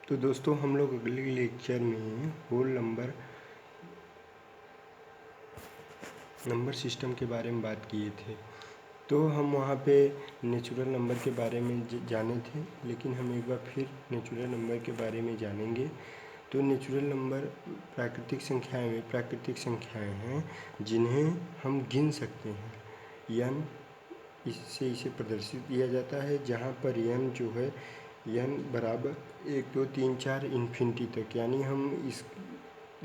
तो दोस्तों हम लोग अगले लेक्चर में होल नंबर सिस्टम के बारे में बात किए थे। तो हम वहाँ पे नेचुरल नंबर के बारे में जाने थे, लेकिन हम एक बार फिर नेचुरल नंबर के बारे में जानेंगे। तो नेचुरल नंबर प्राकृतिक संख्याएं हैं जिन्हें हम गिन सकते हैं। यन इससे इसे प्रदर्शित किया जाता है, जहाँ पर यन जो है यन बराबर 1 2 3 4 इन्फिनिटी तक, यानी हम इस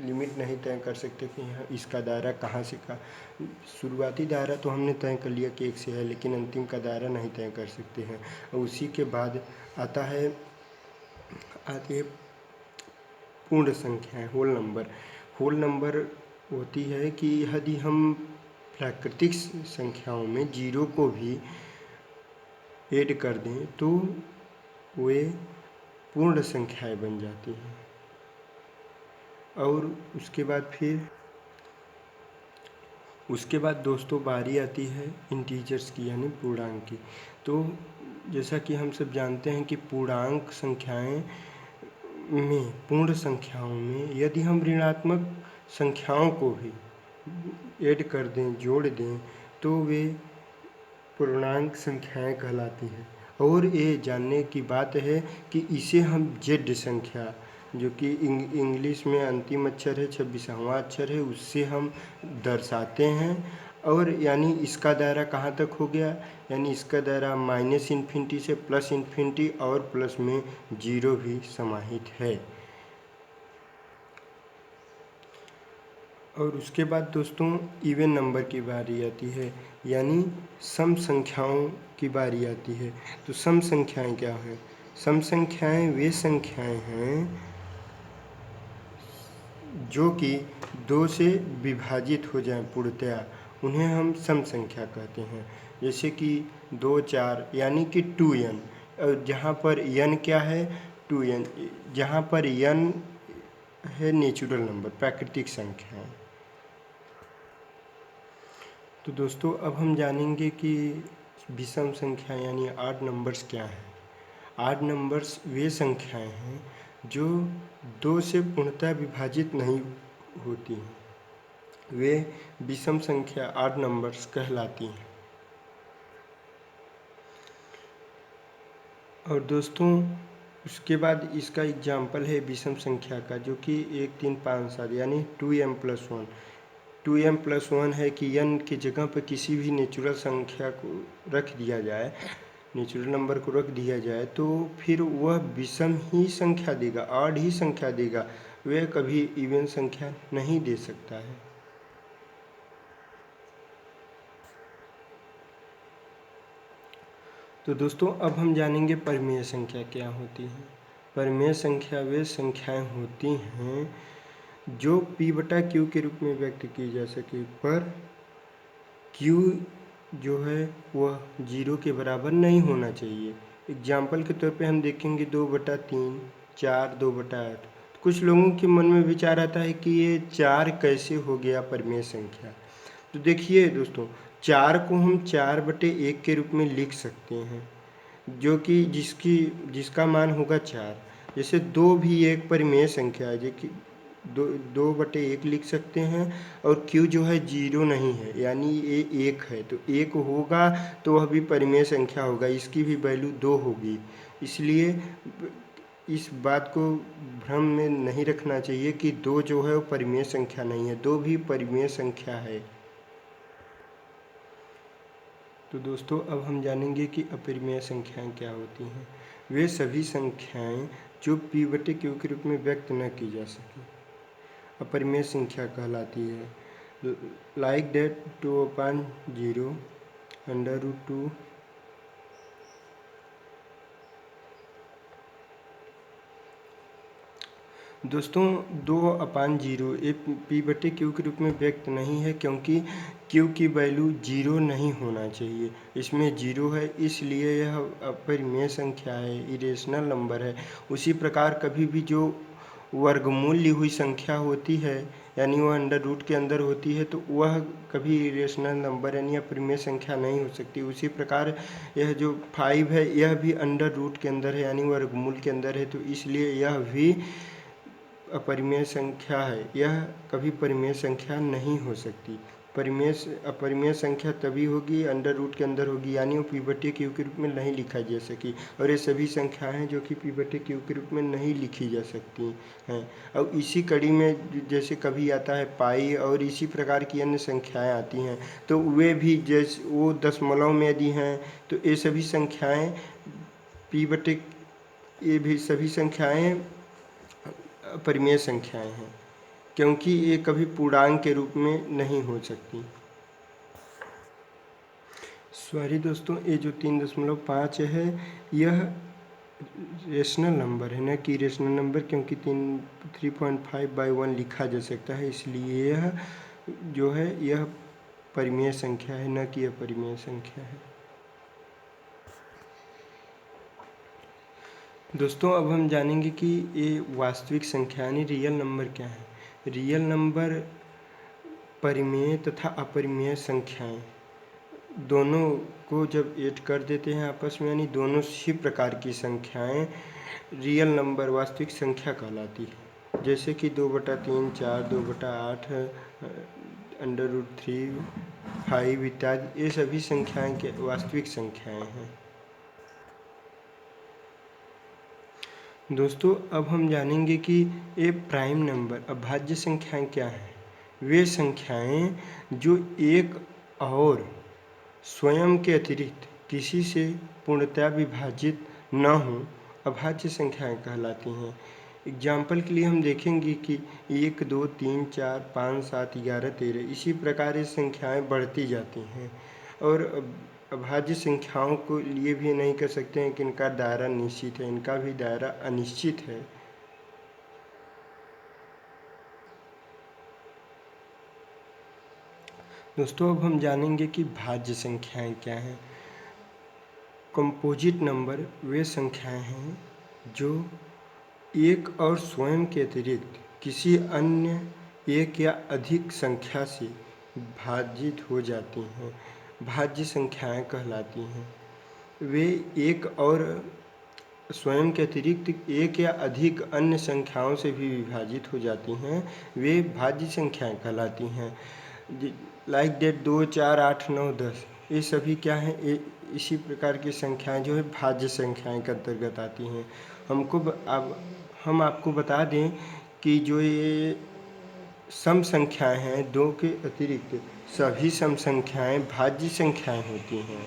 लिमिट नहीं तय कर सकते कि यहाँ इसका दायरा कहाँ से शुरुआती दायरा तो हमने तय कर लिया कि 1 से है, लेकिन अंतिम का दायरा नहीं तय कर सकते हैं। और उसी के बाद आती है पूर्ण संख्याएं, होल नंबर होती है कि यदि हम प्राकृतिक संख्याओं में जीरो को भी ऐड कर दें तो वे पूर्ण संख्याएं बन जाती हैं। और उसके बाद दोस्तों बारी आती है इंटीजर्स की, यानी पूर्णांक की। तो जैसा कि हम सब जानते हैं कि पूर्णांक संख्याएं में, पूर्ण संख्याओं में यदि हम ऋणात्मक संख्याओं को भी ऐड कर दें, जोड़ दें, तो वे पूर्णांक संख्याएं कहलाती हैं। और ये जानने की बात है कि इसे हम जेड संख्या, जो कि इंग्लिश में अंतिम अक्षर है, 26वां अक्षर है, उससे हम दर्शाते हैं। और यानी इसका दायरा कहाँ तक हो गया, यानी इसका दायरा -इन्फिनिटी से +इन्फिनिटी और प्लस में 0 भी समाहित है। और उसके बाद दोस्तों इवन नंबर की बारी आती है, यानी सम संख्याओं की बारी आती है। तो सम संख्याएं क्या है? सम संख्याएं वे संख्याएं हैं जो कि 2 से विभाजित हो जाएं पूर्णतया, उन्हें हम सम संख्या कहते हैं। जैसे कि 2 4, यानी कि 2n, और जहाँ पर n क्या है, 2n, जहाँ पर n है नेचुरल नंबर, प्राकृतिक संख्या है। तो दोस्तों अब हम जानेंगे कि विषम संख्या यानी ऑड नंबर्स क्या है। ऑड नंबर्स वे संख्याएं हैं जो 2 से पूर्णतः विभाजित नहीं होती हैं, वे विषम संख्या ऑड नंबर्स कहलाती हैं। और दोस्तों उसके बाद इसका एग्जाम्पल है विषम संख्या का, जो कि 1 3 5 7, यानी 2m+1। 2m+1 है कि n की जगह पर किसी भी नेचुरल संख्या को रख दिया जाए, नेचुरल नंबर को रख दिया जाए, तो फिर वह विषम ही संख्या देगा, ऑड ही संख्या देगा, वह कभी इवन संख्या नहीं दे सकता है। तो दोस्तों अब हम जानेंगे परिमेय संख्या क्या होती है। परिमेय संख्या वे संख्याएं होती हैं जो p/q के रूप में व्यक्त की जा सके, पर q जो है वह 0 के बराबर नहीं होना चाहिए। एग्जाम्पल के तौर पे हम देखेंगे 2/3, 4, 2/8। कुछ लोगों के मन में विचार आता है कि ये 4 कैसे हो गया परिमेय संख्या। तो देखिए दोस्तों, 4 को हम 4/1 के रूप में लिख सकते हैं, जो कि जिसका मान होगा 4। जैसे 2 भी एक परिमेय संख्या है, जो कि 2/1 लिख सकते हैं। और q जो है 0 नहीं है, यानी ये 1 है, तो 1 होगा तो वह भी परिमेय संख्या होगा, इसकी भी वैल्यू 2 होगी। इसलिए इस बात को भ्रम में नहीं रखना चाहिए कि 2 जो है वो परिमेय संख्या नहीं है, 2 भी परिमेय संख्या है। तो दोस्तों अब हम जानेंगे कि अपरिमेय संख्याएं क्या होती हैं। वे सभी संख्याएं जो p/q के रूप में व्यक्त न की जा सके अपरिमेय संख्या कहलाती है। लाइक दैट 2/0, √2, दोस्तों 2/0 ये p/q के रूप में व्यक्त नहीं है, क्योंकि q की वैल्यू 0 नहीं होना चाहिए। इसमें 0 है, इसलिए यह अपरिमेय संख्या है, इरेशनल नंबर है। उसी प्रकार कभी भी जो वर्गमूल ली हुई संख्या होती है, यानी वह अंडर रूट के अंदर होती है, तो वह कभी इरेशनल नंबर यानी अपरिमेय संख्या नहीं हो सकती। उसी प्रकार यह जो 5 है यह भी अंडर रूट के अंदर है, यानी वर्गमूल के अंदर है, तो इसलिए यह भी अपरिमेय संख्या है। यह कभी परिमेय संख्या नहीं हो सकती। अपरिमेय संख्या तभी होगी अंडर रूट के अंदर होगी, यानी वो पी/क्यू के रूप में नहीं लिखा जा सकी। और ये सभी संख्याएं जो कि पी/क्यू के रूप में नहीं लिखी जा सकती हैं। और इसी कड़ी में जैसे कभी आता है पाई और इसी प्रकार की अन्य संख्याएं आती हैं, तो वे भी जैसे वो दशमलव में यदि हैं तो ये सभी संख्याएं ये भी सभी संख्याएं अपरिमेय संख्याएं हैं, क्योंकि ये कभी पूर्णांक के रूप में नहीं हो सकती। सॉरी दोस्तों, ये जो 3.5 है यह रेशनल नंबर है, न कि रेशनल नंबर, क्योंकि 3.5/1 लिखा जा सकता है, इसलिए यह जो है यह परिमेय संख्या है, न कि अपरिमेय संख्या है। दोस्तों अब हम जानेंगे कि ये वास्तविक संख्या यानी रियल नंबर क्या है। रियल नंबर परिमेय तथा अपरिमेय संख्याएं दोनों को जब ऐड कर देते हैं आपस में, यानी दोनों ही प्रकार की संख्याएं रियल नंबर वास्तविक संख्या कहलाती है। जैसे कि 2/3, 4, 2/8, √3, 5 इत्यादि, ये सभी संख्याएं के वास्तविक संख्याएं हैं। दोस्तों अब हम जानेंगे कि ये प्राइम नंबर अभाज्य संख्याएं क्या हैं। वे संख्याएं जो एक और स्वयं के अतिरिक्त किसी से पूर्णतया विभाजित न हों अभाज्य संख्याएं कहलाती हैं। एग्जाम्पल के लिए हम देखेंगे कि 1, 2, 3, 4, 5, 7, 11, 13 इसी प्रकार ये संख्याएं बढ़ती जाती हैं। और अभाज्य संख्याओं को लिए भी नहीं कह सकते हैं कि इनका दायरा निश्चित है, इनका भी दायरा अनिश्चित है। दोस्तों अब हम जानेंगे कि भाज्य संख्याएं क्या हैं। कंपोजिट नंबर वे संख्याएं हैं जो एक और स्वयं के अतिरिक्त किसी अन्य एक या अधिक संख्या से भाजित हो जाती हैं, भाज्य संख्याएं कहलाती हैं। वे एक और स्वयं के अतिरिक्त एक या अधिक अन्य संख्याओं से भी विभाजित हो जाती हैं, वे भाज्य संख्याएं कहलाती हैं। लाइक दैट 2, 4, 8, 9, 10 ये सभी क्या हैं, इसी प्रकार की संख्याएं जो है भाज्य संख्याएं के अंतर्गत आती हैं। हम आपको बता दें कि जो ये सम संख्याएं हैं, 2 के अतिरिक्त सभी सम संख्याएं भाज्य संख्याएं होती हैं।